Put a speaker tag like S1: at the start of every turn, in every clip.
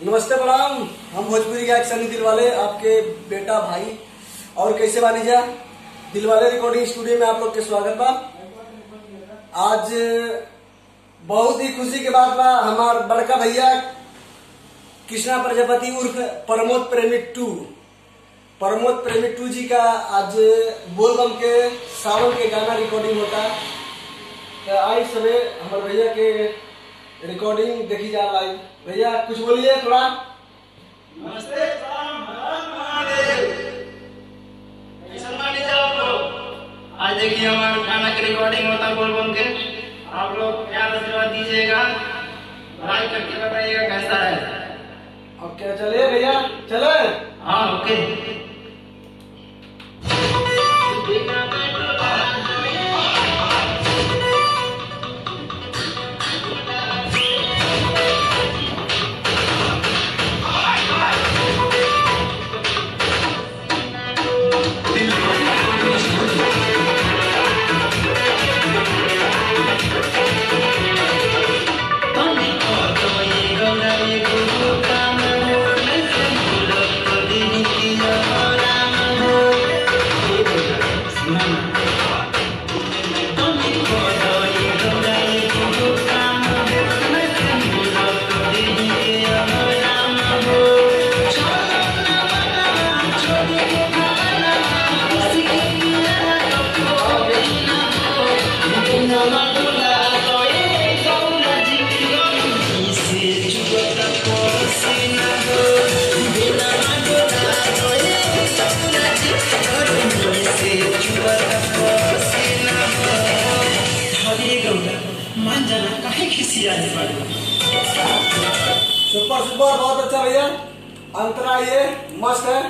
S1: नमस्ते प्रणाम। हम भोजपुरी गायक सनी दिलवाले, आपके बेटा भाई। और कैसे बानी जा? दिलवाले रिकॉर्डिंग स्टूडियो में आप लोग के स्वागत बा। आज बहुत ही खुशी के बात बा, हमार बड़का भैया कृष्णा प्रजापति उर्फ प्रमोद प्रेमी टू जी का आज बोलबम के सावन के गाना रिकॉर्डिंग होता। तो आई समय हमारे भैया के रिकॉर्डिंग देखी जा लाइव। भैया कुछ बोलिए थोड़ा।
S2: नमस्ते। आज देखिए हमारे गाना की रिकॉर्डिंग होता है बोलबम के। आप लोग प्यार आशीर्वाद दीजिएगा, लाइक करके बताइएगा कैसा है।
S1: अब क्या चले भैया? चले?
S2: हाँ ओके।
S1: सुपर सुपर, बहुत अच्छा भैया। अंतरा ये मस्त है।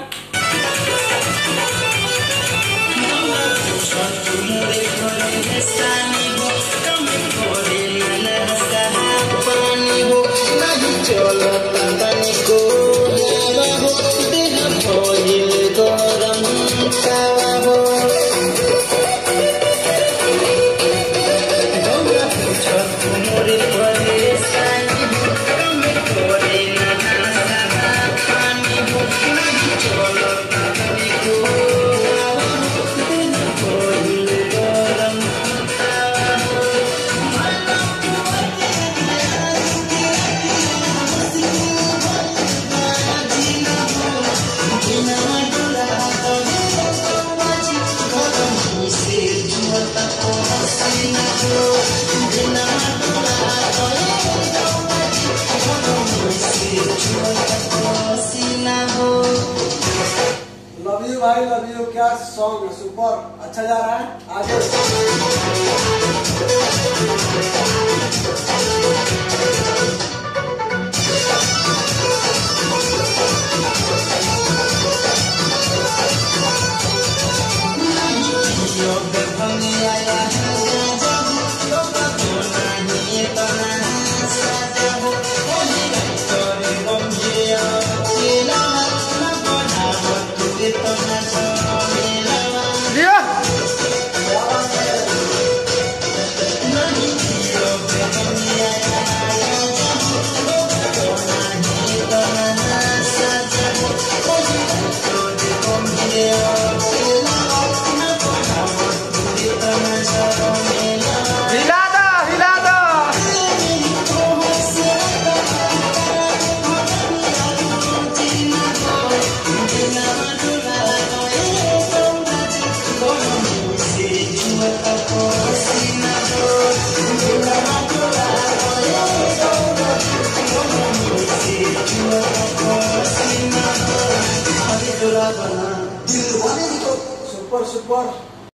S1: लव यू भाई, लव यू। क्या सॉन्ग, सुपर अच्छा जा रहा है। आगे सुपर सुपर।